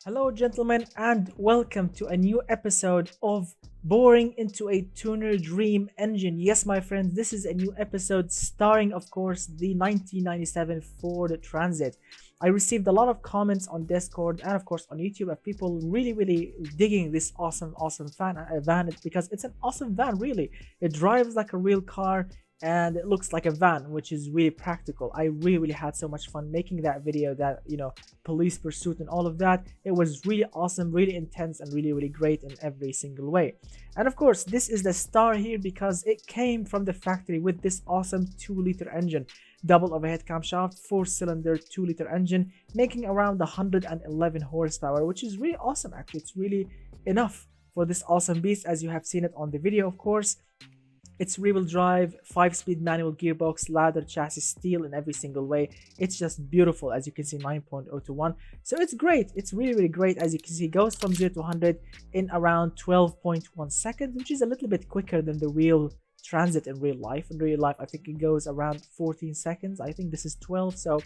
Hello, gentlemen, and welcome to a new episode of Boring into a Tuner Dream Engine. Yes, my friends, this is a new episode starring, of course, the 1997 Ford Transit. I received a lot of comments on Discord and, of course, on YouTube of people really digging this awesome van because it's an awesome van, really. It drives like a real car and it looks like a van, which is really practical. I really had so much fun making that video, that police pursuit and all of that. It was really awesome, really intense, and really great in every single way. And of course, this is the star here because it came from the factory with this awesome 2-liter engine, double overhead camshaft, 4-cylinder 2-liter engine, making around 111 horsepower, which is really awesome. Actually, it's really enough for this awesome beast, as you have seen it on the video, of course. It's rear-wheel drive, 5-speed manual gearbox, ladder chassis, steel in every single way. It's just beautiful, as you can see, 9.0 to 1. So it's great. It's really great. As you can see, it goes from 0 to 100 in around 12.1 seconds, which is a little bit quicker than the real Transit in real life. In real life, I think it goes around 14 seconds. I think this is 12, so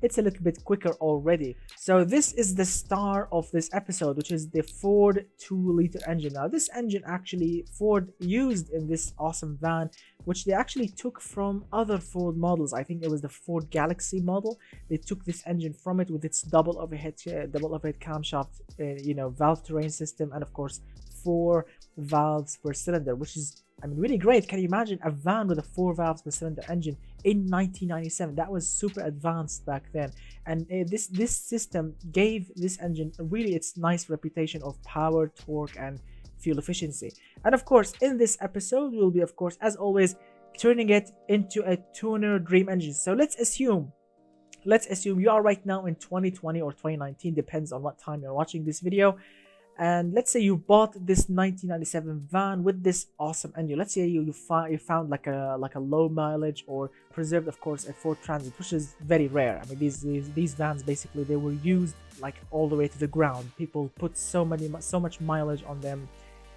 it's a little bit quicker already. So this is the star of this episode, which is the Ford 2-liter engine. Now this engine actually Ford used in this awesome van, which they actually took from other Ford models. I think it was the Ford Galaxy model. They took this engine from it with its double overhead camshaft, valve terrain system, and of course 4 valves per cylinder, which is really great. Can you imagine a van with a 4 valves per cylinder engine in 1997? That was super advanced back then, and this system gave this engine really its nice reputation of power, torque, and fuel efficiency. And of course, in this episode, we'll be, of course, as always, turning it into a tuner dream engine. So let's assume you are right now in 2020 or 2019, depends on what time you're watching this video. And let's say you bought this 1997 van with this awesome engine. Let's say you found like a low mileage or preserved, of course, a Ford Transit, which is very rare. These vans basically, they were used like all the way to the ground. People put so much mileage on them.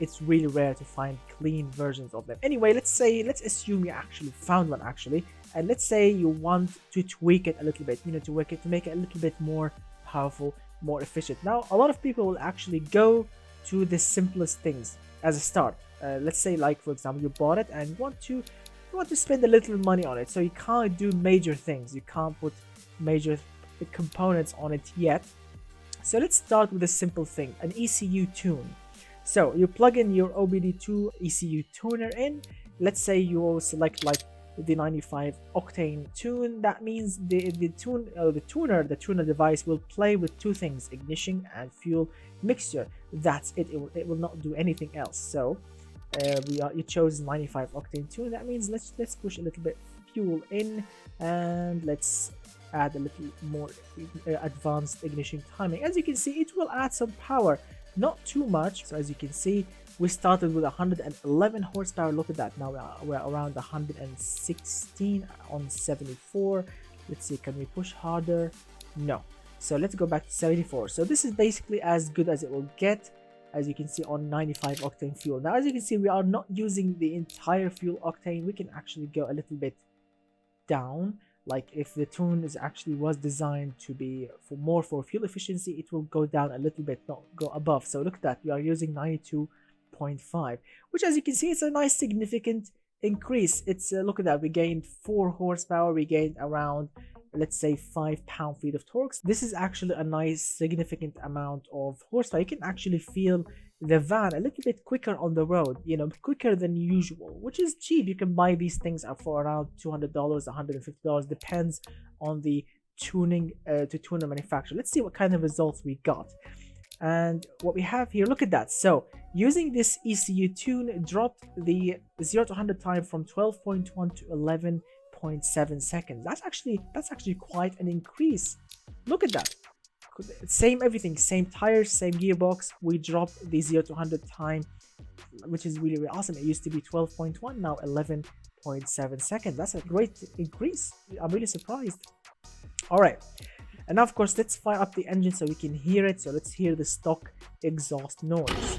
It's really rare to find clean versions of them. Anyway, let's assume you actually found one and let's say you want to tweak it a little bit, to make it a little bit more powerful, more efficient. Now a lot of people will actually go to the simplest things as a start. Let's say, like, for example, you bought it and you want to spend a little money on it, so you can't do major things, you can't put major components on it yet. So let's start with a simple thing, an ECU tune. So you plug in your OBD2 ECU tuner in. Let's say you select like the 95 octane tune. That means the tuner device will play with 2 things: ignition and fuel mixture. That's it. It will not do anything else. So you chose 95 octane tune. That means let's push a little bit fuel in, and let's add a little more advanced ignition timing. As you can see, it will add some power, not too much. So as you can see, we started with 111 horsepower. Look at that. Now we're around 116 on 74. Let's see, can we push harder? No. So let's go back to 74. So this is basically as good as it will get, as you can see, on 95 octane fuel. Now as you can see, we are not using the entire fuel octane. We can actually go a little bit down. Like if the tune was designed to be more for fuel efficiency, it will go down a little bit, not go above. So look at that, we are using 92.5, which, as you can see, it's a nice significant increase. It's look at that, we gained 4 horsepower, we gained around, let's say, 5 pound-feet of torque. This is actually a nice significant amount of horsepower. You can actually feel the van a little bit quicker on the road, quicker than usual, which is cheap. You can buy these things for around $200, $150, depends on the tuner manufacturer. Let's see what kind of results we got. And what we have here, look at that. So using this ECU tune dropped the 0 to 100 time from 12.1 to 11.7 seconds. That's actually quite an increase. Look at that. Same everything, same tires, same gearbox. We dropped the 0 to 100 time, which is really awesome. It used to be 12.1, now 11.7 seconds. That's a great increase. I'm really surprised. All right, and now of course let's fire up the engine so we can hear it. So let's hear the stock exhaust noise.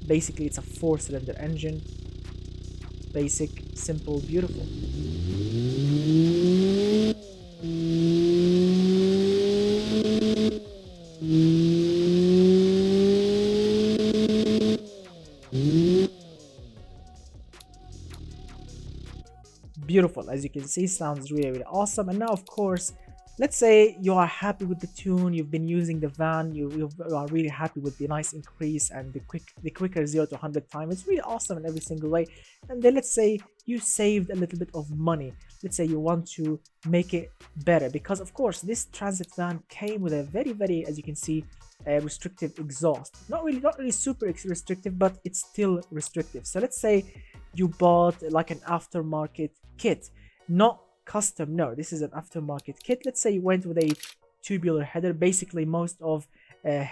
Basically, it's a 4-cylinder engine. Basic, simple, beautiful. beautiful. As you can see, sounds really awesome. And now of course, let's say you are happy with the tune, you've been using the van, you are really happy with the nice increase and the quicker 0 to 100 time. It's really awesome in every single way. And then let's say you saved a little bit of money. Let's say you want to make it better, because of course this transit van came with a very, as you can see, restrictive exhaust. Not really super restrictive, but it's still restrictive. So let's say you bought like an aftermarket kit, not custom. No, this is an aftermarket kit. Let's say you went with a tubular header. Basically most of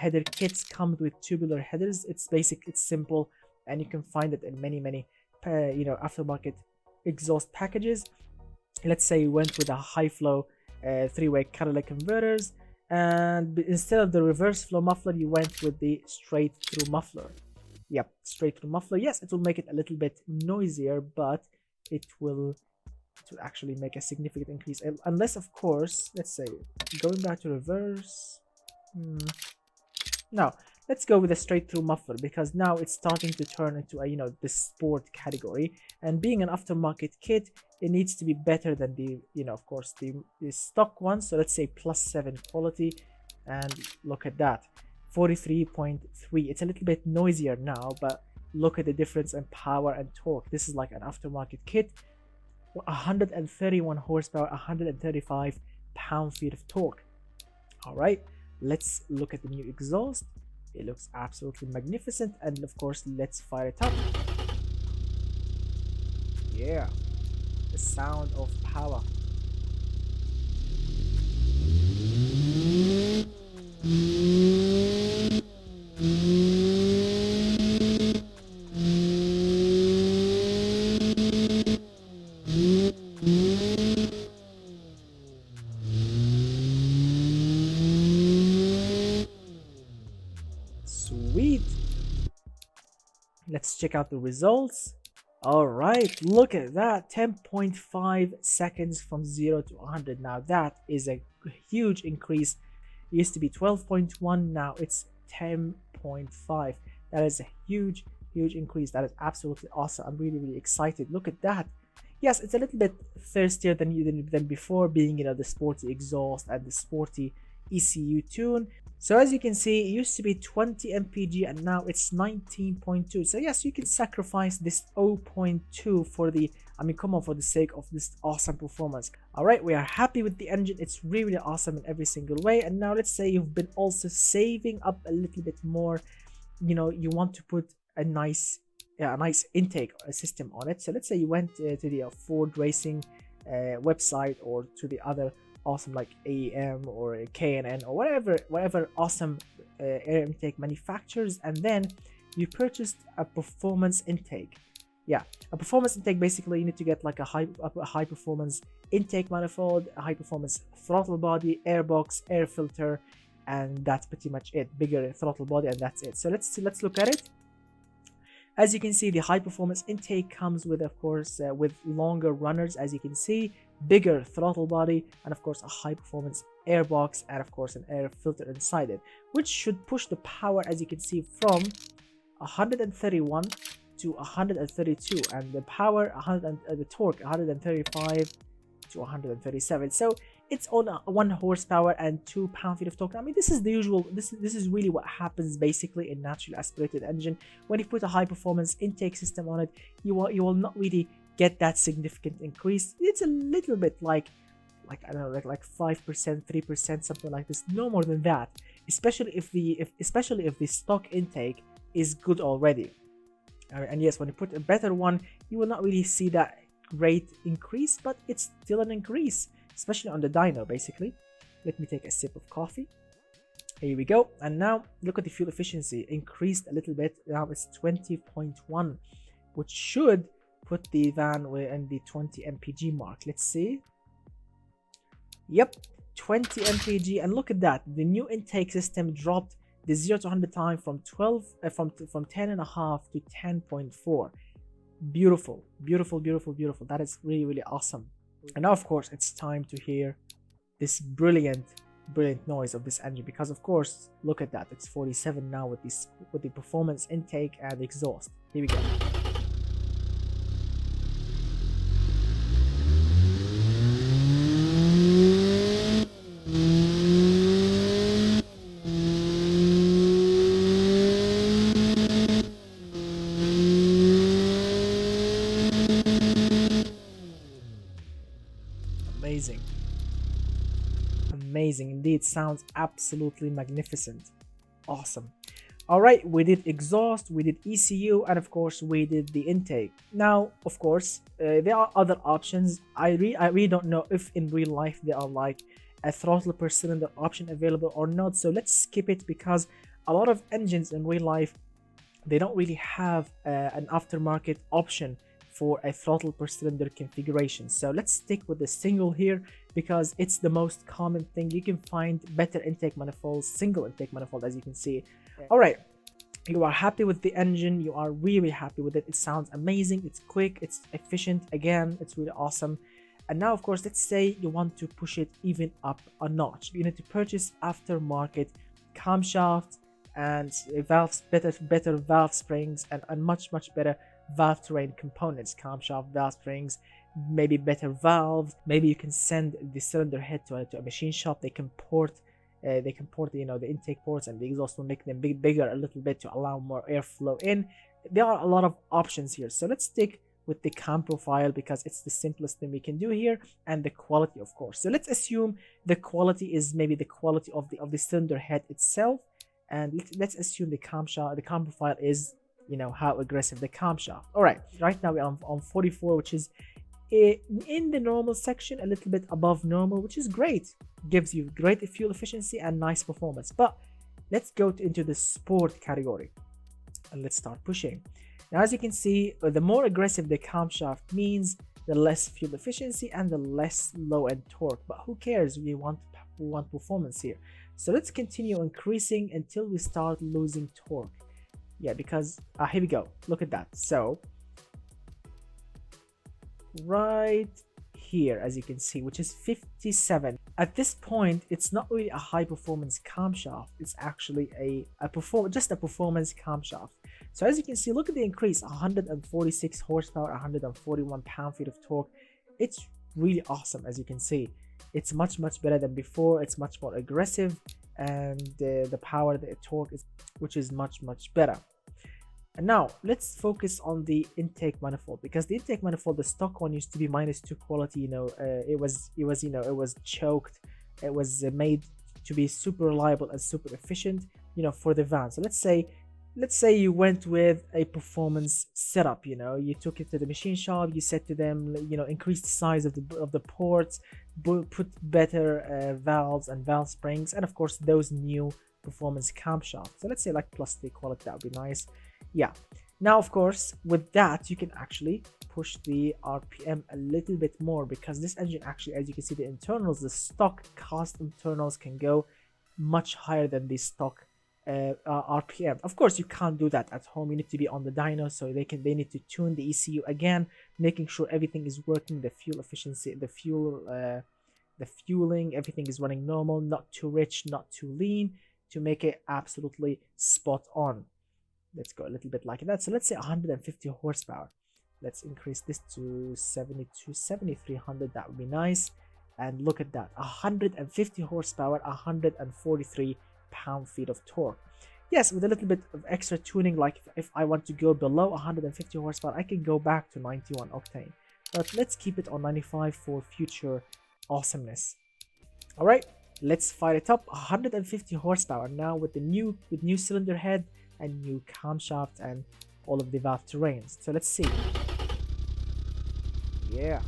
header kits come with tubular headers. It's basic, it's simple, and you can find it in many aftermarket exhaust packages. Let's say you went with a high flow 3-way catalytic converters, and instead of the reverse flow muffler you went with the straight through muffler. Yep, straight through muffler. Yes, it will make it a little bit noisier, but it will actually make a significant increase, unless of course, let's say going back to reverse. Now let's go with a straight through muffler, because now it's starting to turn into a the sport category, and being an aftermarket kit, it needs to be better than the of course the stock one. So let's say +7 quality, and look at that, 43.3. It's a little bit noisier now, but look at the difference in power and torque. This is like an aftermarket kit. 131 horsepower, 135 pound-feet of torque. All right, let's look at the new exhaust. It looks absolutely magnificent, and of course let's fire it up. Yeah, the sound of power. Sweet. Let's check out the results. All right, look at that, 10.5 seconds from 0 to 100. Now that is a huge increase. It used to be 12.1, now it's 10.5. That is a huge increase. That is absolutely awesome. I'm really excited. Look at that. Yes, it's a little bit thirstier than before, being the sporty exhaust and the sporty ECU tune. So as you can see, it used to be 20 mpg and now it's 19.2. So yes, you can sacrifice this 0.2 for the, come on, for the sake of this awesome performance. All right, we are happy with the engine. It's really awesome in every single way. And now let's say you've been also saving up a little bit more. You want to put a nice intake system on it. So let's say you went to the Ford Racing website, or to the other awesome like AEM or K&N or whatever awesome air intake manufacturers, and then you purchased a performance intake. Yeah, a performance intake, basically you need to get like a high performance intake manifold, a high performance throttle body, airbox, air filter, and that's pretty much it. Bigger throttle body, and that's it. So let's look at it. As you can see, the high performance intake comes with, of course, with longer runners, as you can see, bigger throttle body, and of course a high performance airbox, and of course an air filter inside it, which should push the power, as you can see, from 131 to 132, and the power the torque 135 to 137. So it's on 1 horsepower and 2 pound-feet of torque. I mean, this is the usual. This is really what happens basically in naturally aspirated engine. When you put a high performance intake system on it, you will not really get that significant increase. It's a little bit like I don't know, like 5%, 3%, something like this. No more than that. Especially if the stock intake is good already. And yes, when you put a better one, you will not really see that great increase, but it's still an increase, especially on the dyno. Basically, let me take a sip of coffee. Here we go. And now look at the fuel efficiency, increased a little bit. Now it's 20.1, which should put the van in the 20 mpg mark. Let's see. Yep, 20 mpg, and look at that, the new intake system dropped the 0 to 100 time from 10.5 to 10.4. Beautiful. That is really awesome. And now of course it's time to hear this brilliant noise of this engine, because of course look at that, it's 47 now with the performance intake and exhaust. Here we go. indeed sounds absolutely magnificent. Awesome. All right, we did exhaust, we did ECU, and of course we did the intake. Now, of course, there are other options. I really don't know if in real life there are like a throttle per cylinder option available or not. So let's skip it, because a lot of engines in real life, they don't really have an aftermarket option for a throttle per cylinder configuration. So let's stick with the single here, because it's the most common thing. You can find better intake manifolds, single intake manifold, as you can see. All right, you are happy with the engine, you are really happy with it. It sounds amazing, it's quick, it's efficient, again, it's really awesome. And now, of course, let's say you want to push it even up a notch. You need to purchase aftermarket camshaft and valves, better valve springs, and much better valve terrain components, camshaft, valve springs, maybe better valves. Maybe you can send the cylinder head to a machine shop. They can port you know, the intake ports and the exhaust will make them bigger a little bit to allow more airflow in. There are a lot of options here, so let's stick with the cam profile because it's the simplest thing we can do here, and the quality, of course. So let's assume the quality is maybe the quality of the cylinder head itself, and let's assume the cam profile is, you know, how aggressive the camshaft. All right, right now we're on 44, which is in the normal section, a little bit above normal, which is great. Gives you great fuel efficiency and nice performance. But let's go into the sport category and let's start pushing. Now, as you can see, the more aggressive the camshaft means, the less fuel efficiency and the less low-end torque. But who cares? We want performance here. So let's continue increasing until we start losing torque. Yeah, because here we go. Look at that. So right here, as you can see, which is 57. At this point, it's not really a high performance camshaft. It's actually just a performance camshaft. So as you can see, look at the increase: 146 horsepower, 141 pound-feet of torque. It's really awesome. As you can see, it's much better than before. It's much more aggressive, and the power, the torque is, which is much better. And now let's focus on the intake manifold, because the intake manifold, the stock one, used to be -2 quality. You know, it was choked. It was made to be super reliable and super efficient, you know, for the van. So let's say you went with a performance setup. You know, you took it to the machine shop, you said to them, you know, increase the size of the ports, put better valves and valve springs, and of course those new performance camshafts. So let's say like +3 quality, that would be nice. Yeah, now of course with that you can actually push the RPM a little bit more, because this engine actually, as you can see, the internals, the stock cast internals can go much higher than the stock RPM. Of course you can't do that at home. You need to be on the dyno, so they need to tune the ECU again, making sure everything is working, the fuel efficiency, the fueling, everything is running normal, not too rich, not too lean, to make it absolutely spot on. Let's go a little bit like that. So let's say 150 horsepower. Let's increase this to 7300. That would be nice. And look at that, 150 horsepower, 143 pound-feet of torque. Yes, with a little bit of extra tuning, like if I want to go below 150 horsepower, I can go back to 91 octane. But let's keep it on 95 for future awesomeness. All right, let's fire it up. 150 horsepower now with the new cylinder head and new camshaft and all of the valve terrains. So let's see. Yeah.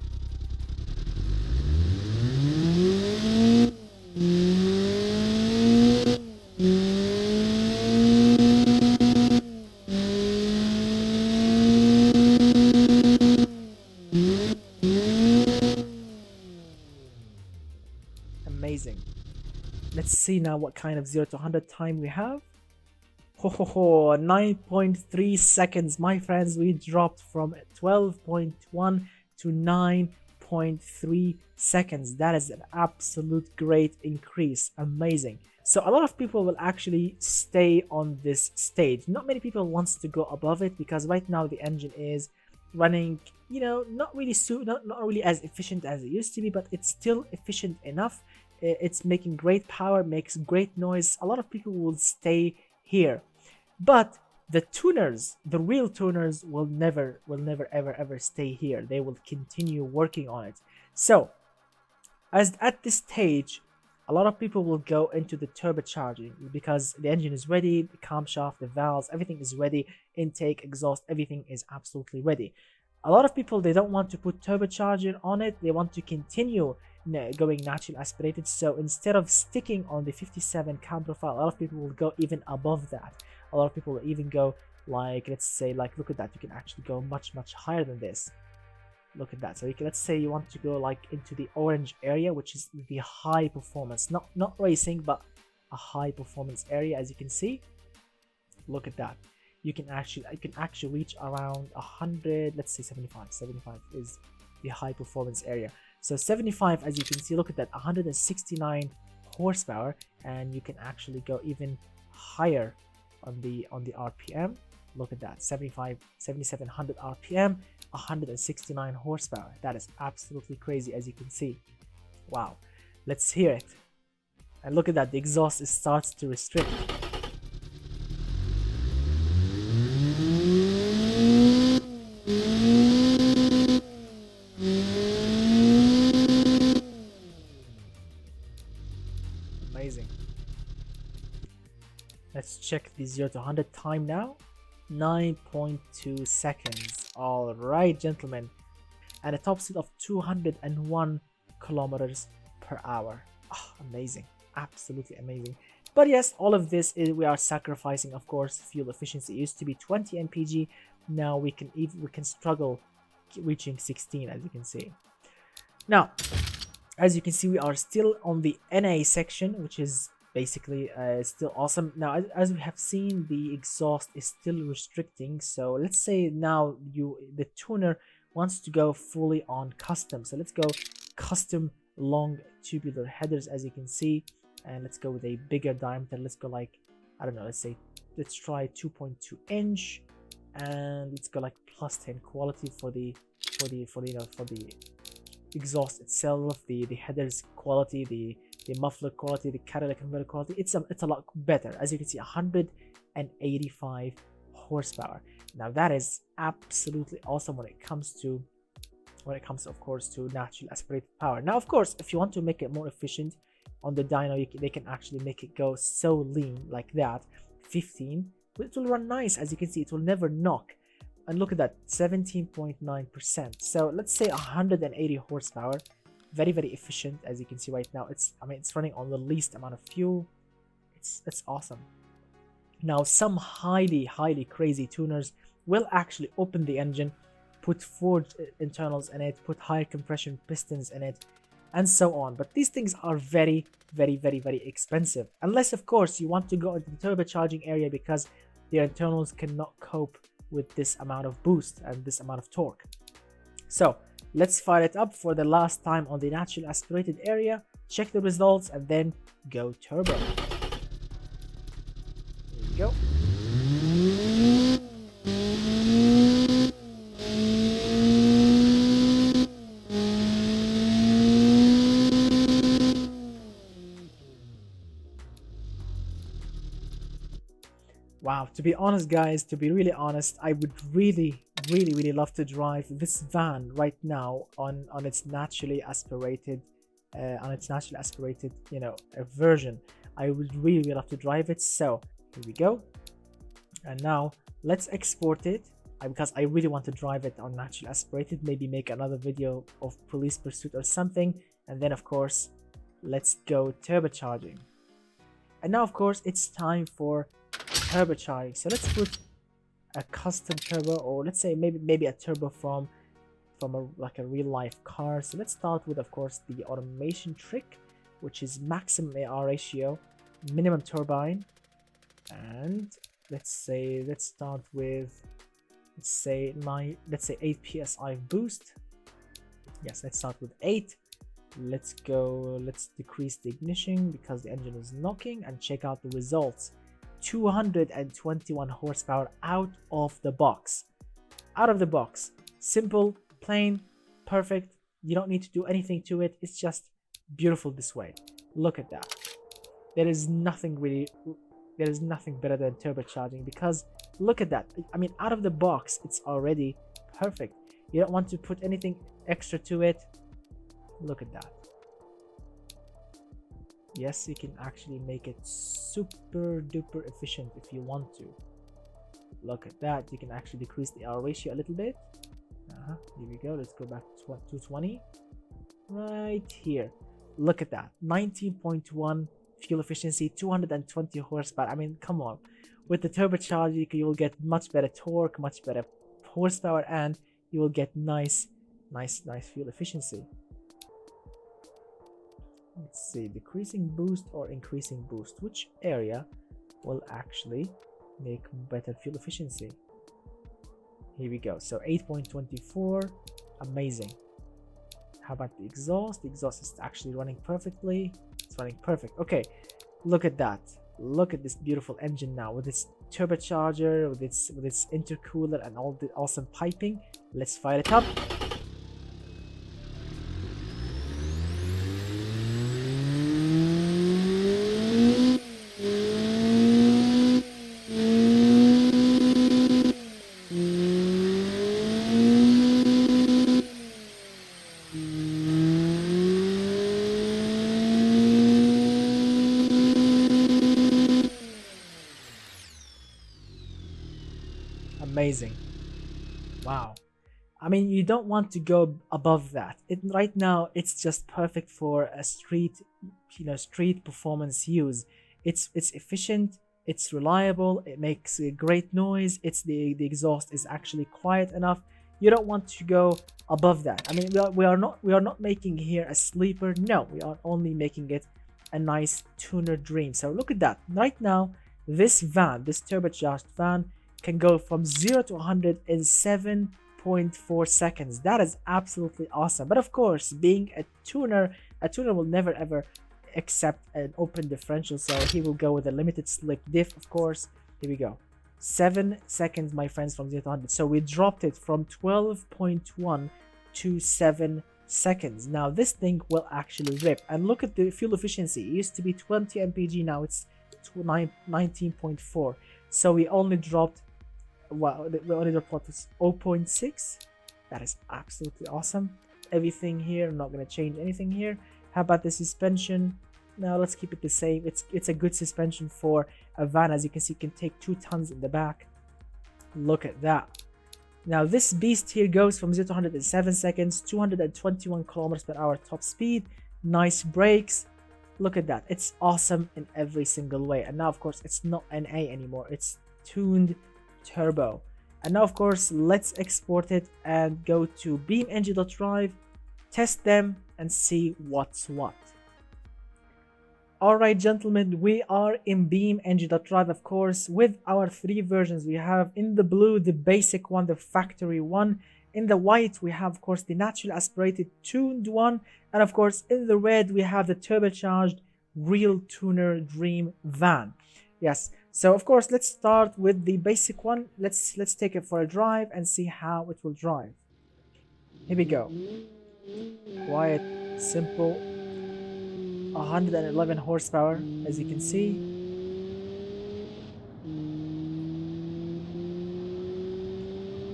Amazing. Let's see now what kind of 0 to 100 time we have. 9.3 seconds, my friends. We dropped from 12.1 to 9.3 seconds. That is an absolute great increase. Amazing. So a lot of people will actually stay on this stage. Not many people wants to go above it, because right now the engine is running, you know, not really as efficient as it used to be, but it's still efficient enough. It's making great power, makes great noise. A lot of people will stay here, but the tuners, the real tuners, will never ever stay here. They will continue working on it. So as at this stage, a lot of people will go into the turbocharging because the engine is ready, the camshaft, the valves, everything is ready, intake, exhaust, everything is absolutely ready. A lot of people, they don't want to put turbocharger on it, they want to continue going natural aspirated. So instead of sticking on the 57 cam profile, a lot of people will go even above that. A lot of people will even go like, let's say, like, look at that, you can actually go much higher than this. Look at that. So you can, let's say you want to go like into the orange area, which is the high performance, not racing, but a high performance area. As you can see, look at that. You can actually reach around 100, let's say 75 is the high performance area. So 75, as you can see, look at that, 169 horsepower, and you can actually go even higher on the RPM. Look at that, 7700 RPM, 169 horsepower. That is absolutely crazy, as you can see. Wow, let's hear it. And look at that, the exhaust starts to restrict. Amazing. Let's check the 0 to 100 time now. 9.2 seconds. All right, gentlemen, and a top speed of 201 kilometers per hour. Oh, amazing, absolutely amazing. But yes, all of this is, we are sacrificing, of course, fuel efficiency. It used to be 20 mpg. Now we can struggle reaching 16, as you can see. Now, as you can see, we are still on the NA section, which is basically still awesome. Now, as we have seen, the exhaust is still restricting. So let's say now the tuner wants to go fully on custom. So let's go custom long tubular headers, as you can see, and let's go with a bigger diameter. Let's go like, I don't know, let's try 2.2 inch, and let's go like +10 quality for the exhaust itself, the headers quality, the muffler quality, the catalytic converter quality. It's a lot better. As you can see, 185 horsepower. Now that is absolutely awesome when it comes to of course to natural aspirated power. Now of course, if you want to make it more efficient on the dyno, they can actually make it go so lean like that, 15, but it will run nice. As you can see, it will never knock. And look at that, 17.9%. So let's say 180 horsepower, very efficient. As you can see right now, it's running on the least amount of fuel. It's awesome. Now some highly crazy tuners will actually open the engine, put forged internals in it, put higher compression pistons in it, and so on. But these things are very expensive, unless of course you want to go into the turbocharging area, because the internals cannot cope with this amount of boost and this amount of torque. So let's fire it up for the last time on the natural aspirated area, check the results, and then go turbo. Here we go. Wow, to be honest guys, to be really honest, I would really love to drive this van right now on its naturally aspirated version. I would really love to drive it. So here we go, and now let's export it, because I really want to drive it on naturally aspirated. Maybe make another video of police pursuit or something, and then of course let's go turbocharging. And now of course it's time for turbocharging. So let's put a custom turbo, or let's say maybe a turbo from like a real life car. So let's start with, of course, the automation trick, which is maximum AR ratio, minimum turbine, and let's start with, let's say 8 psi boost. Yes, let's start with 8. Let's decrease the ignition because the engine is knocking, and check out the results. 221 horsepower out of the box. Simple, plain, perfect. You don't need to do anything to it. It's just beautiful this way. Look at that. There is nothing better than turbocharging, because look at that. I mean, out of the box, it's already perfect. You don't want to put anything extra to it. Look at that. Yes, you can actually make it super duper efficient if you want to. Look at that. You can actually decrease the R ratio a little bit. Here we go. Let's go back to 220. Right here. Look at that. 19.1 fuel efficiency, 220 horsepower. I mean, come on. With the turbocharger, you will get much better torque, much better horsepower, and you will get nice fuel efficiency. Let's see, decreasing boost or increasing boost. Which area will actually make better fuel efficiency? Here we go. So 8.24, amazing. How about the exhaust? The exhaust is actually running perfectly. It's running perfect. Okay, look at that. Look at this beautiful engine now with its turbocharger, with its intercooler and all the awesome piping. Let's fire it up. Amazing. Wow. I mean, you don't want to go above that. Right now it's just perfect for a street, street performance use. It's efficient, it's reliable, it makes a great noise, it's the exhaust is actually quiet enough. You don't want to go above that. I mean, we are not making here a sleeper. No, we are only making it a nice tuner dream. So look at that. Right now, this van, this turbocharged van, can go from 0 to 100 in 7.4 seconds. That is absolutely awesome. But of course, being a tuner will never ever accept an open differential, so he will go with a limited slip diff, of course. Here we go. 7 seconds, my friends, from 0 to 100. So we dropped it from 12.1 to 7 seconds. Now this thing will actually rip. And look at the fuel efficiency. It used to be 20 mpg, now it's 19.4. So we only dropped, well, we only dropped what is 0.6. That is absolutely awesome. Everything here, I'm not going to change anything here. How about the suspension? Now let's keep it the same. It's a good suspension for a van. As you can see, it can take 2 tons in the back. Look at that. Now this beast here goes from 0 to 100 in 7 seconds, 221 kilometers per hour top speed. Nice brakes. Look at that. It's awesome in every single way. And now of course it's not NA anymore, it's tuned turbo. And now of course let's export it and go to BeamNG.drive, test them and see what's what. Alright gentlemen, we are in BeamNG.drive, of course, with our 3 versions. We have in the blue the basic one, the factory one. In the white we have of course the naturally aspirated tuned one, and of course in the red we have the turbocharged real tuner dream van. Yes, so of course let's start with the basic one. Let's take it for a drive and see how it will drive. Here we go. Quiet, simple, 111 horsepower, as you can see.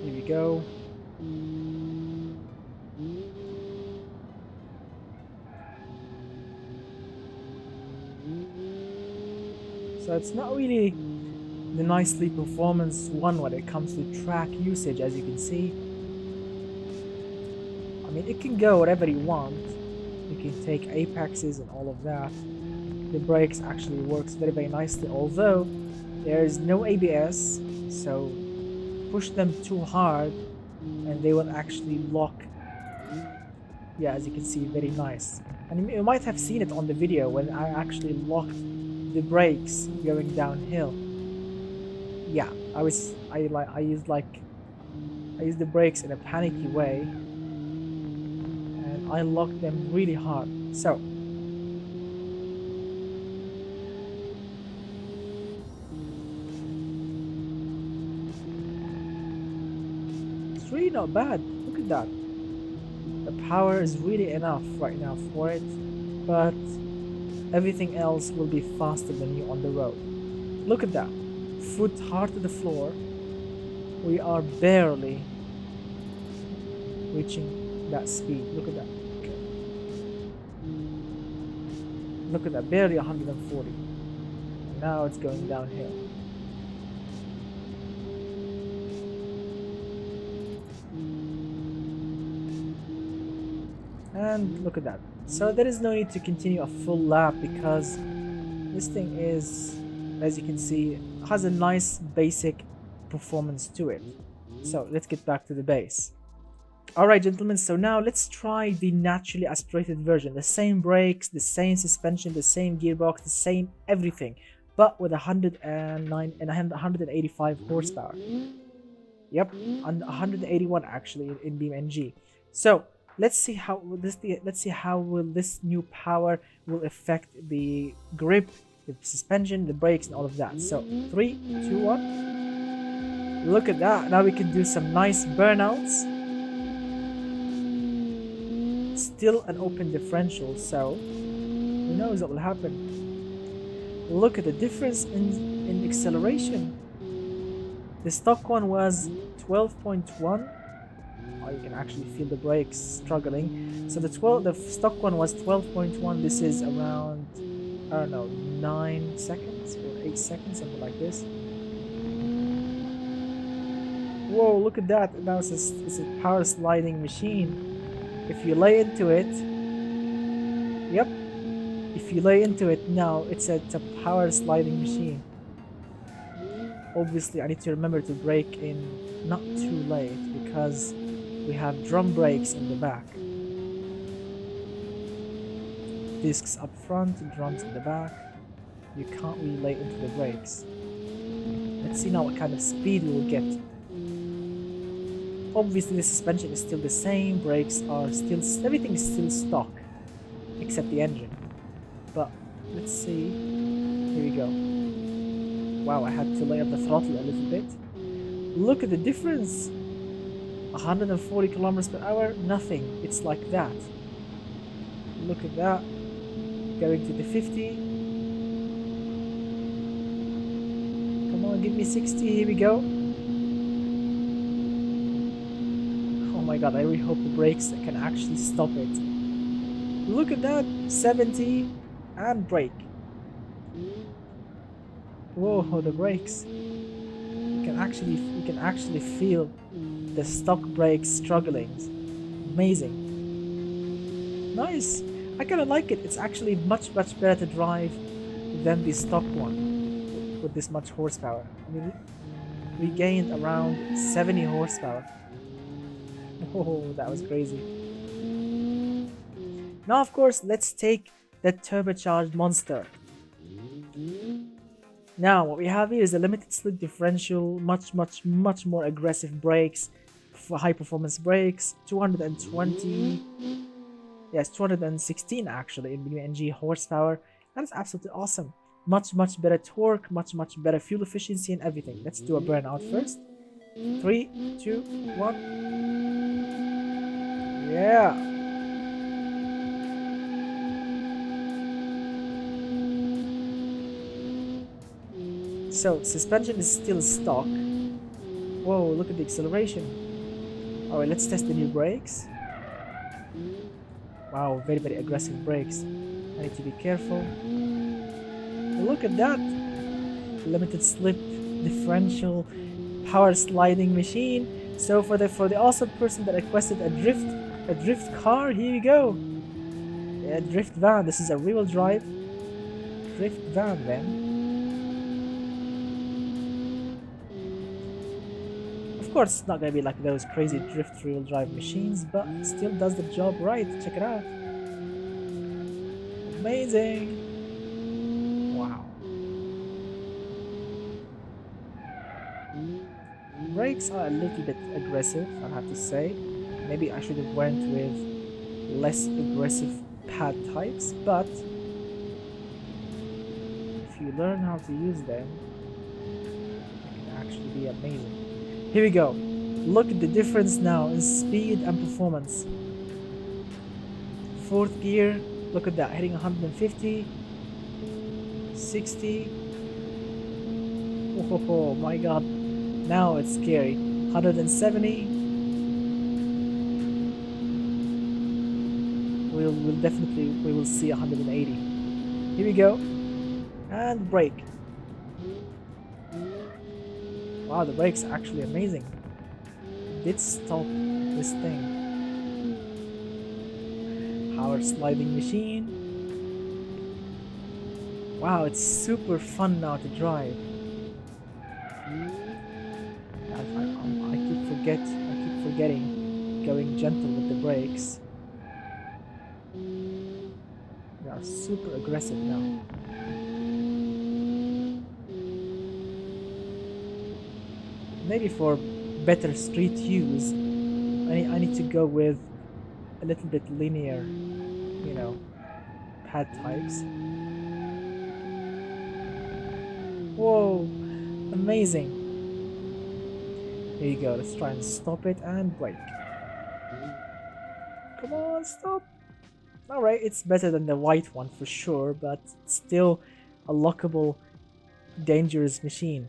Here we go. So it's not really the nicely performance one when it comes to track usage, as you can see. I mean, it can go whatever you want. You can take apexes and all of that. The brakes actually works very nicely, although there is no ABS, so push them too hard and they will actually lock. Yeah, as you can see, very nice. And you might have seen it on the video when I actually locked the brakes going downhill. Yeah, I used the brakes in a panicky way, and I locked them really hard. So it's really not bad. Look at that. The power is really enough right now for it, but everything else will be faster than you on the road. Look at that. Foot hard to the floor. We are barely reaching that speed. Look at that. Okay. Look at that, barely 140. Now it's going downhill. And look at that. So there is no need to continue a full lap because this thing is, as you can see, has a nice basic performance to it. So let's get back to the base. Alright gentlemen, so now let's try the naturally aspirated version. The same brakes, the same suspension, the same gearbox, the same everything, but with 109 and 185 horsepower. Yep, and 181 actually in BeamNG. So let's see how will this new power will affect the grip, the suspension, the brakes, and all of that. So 3, 2, 1. Look at that. Now we can do some nice burnouts. Still an open differential, so who knows what will happen. Look at the difference in acceleration. The stock one was 12.1. Oh, you can actually feel the brakes struggling. So the stock one was 12.1. This is around, I don't know, 9 seconds or 8 seconds, something like this. Whoa, look at that. Now it's a power sliding machine. If you lay into it, yep, if you lay into it now, it's a power sliding machine. Obviously, I need to remember to brake in not too late because we have drum brakes in the back. Discs up front, drums in the back. You can't really lay into the brakes. Let's see now what kind of speed we will get. Obviously the suspension is still the same, brakes are still, everything is still stock except the engine. But let's see, here we go. Wow, I had to lay up the throttle a little bit. Look at the difference. 140 kilometers per hour, nothing, it's like that. Look at that, going to the 50. Come on, give me 60, here we go. Oh my god, I really hope the brakes can actually stop it. Look at that, 70 and brake. Whoa, the brakes. You can actually feel the stock brakes struggling. Amazing. Nice. I kind of like it. It's actually much better to drive than the stock one with this much horsepower. I mean, we gained around 70 horsepower. Oh, that was crazy. Now, of course, let's take the turbocharged monster. Now, what we have here is a limited slip differential, much more aggressive brakes, for high performance brakes, 220, yes, 216 actually in BeamNG horsepower. That is absolutely awesome. Much better torque, much better fuel efficiency and everything. Let's do a burnout first. 3, 2, 1. Yeah. So suspension is still stock. Whoa, look at the acceleration. Alright, let's test the new brakes. Wow, very aggressive brakes. I need to be careful. Look at that. Limited slip differential power sliding machine. So for the awesome person that requested a drift car, here we go. A drift van. This is a rear-wheel drive drift van then. Of course, it's not gonna be like those crazy drift rear-wheel drive machines, but still does the job right. Check it out. Amazing. Wow. Brakes are a little bit aggressive, I have to say. Maybe I should have went with less aggressive pad types, but if you learn how to use them, it can actually be amazing. Here we go. Look at the difference now in speed and performance. Fourth gear, look at that, hitting 150, 60. Oh my god, now it's scary. 170. We will see 180. Here we go. And brake. Wow, the brake's actually amazing. It did stop this thing. Power sliding machine. Wow, it's super fun now to drive. I keep forgetting going gentle with the brakes. We are super aggressive now. Maybe for better street use, I need to go with a little bit linear, you know, pad types. Whoa, amazing. Here you go, let's try and stop it and brake. Come on, stop. Alright, it's better than the white one for sure, but still a lockable, dangerous machine.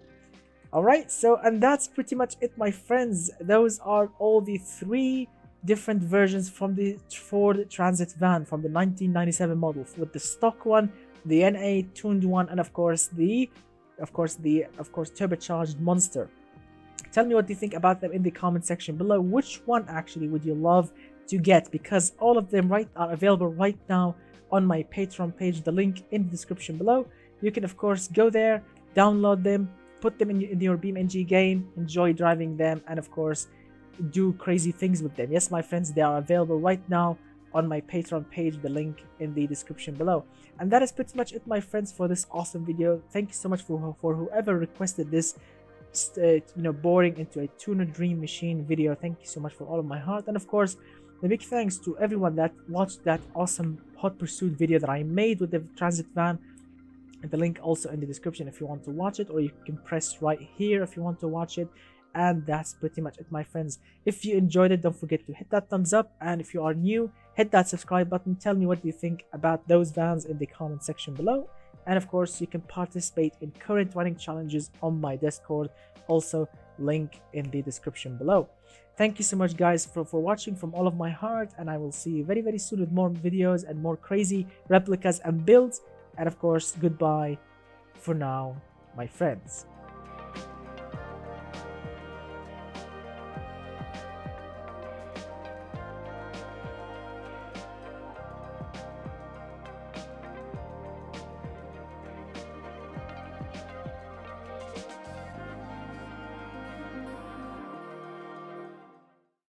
Alright, so and that's pretty much it, my friends. Those are all the 3 different versions from the Ford Transit van from the 1997 model, with the stock one, the NA tuned one, and of course turbocharged monster. Tell me what you think about them in the comment section below. Which one actually would you love to get? Because all of them are available right now on my Patreon page, the link in the description below. You can of course go there, download them, put them in your BeamNG game, enjoy driving them, and of course do crazy things with them. Yes, my friends, they are available right now on my Patreon page, the link in the description below. And that is pretty much it, my friends, for this awesome video. Thank you so much for whoever requested this boring into a tuner dream machine video. Thank you so much for all of my heart, and of course the big thanks to everyone that watched that awesome hot pursuit video that I made with the transit van. And the link also in the description if you want to watch it, or you can press right here if you want to watch it. And that's pretty much it, my friends. If you enjoyed it, don't forget to hit that thumbs up, and if you are new, hit that subscribe button. Tell me what you think about those vans in the comment section below. And of course you can participate in current running challenges on my Discord, also link in the description below. Thank you so much guys for watching from all of my heart, and I will see you very very soon with more videos and more crazy replicas and builds. And of course, goodbye for now, my friends.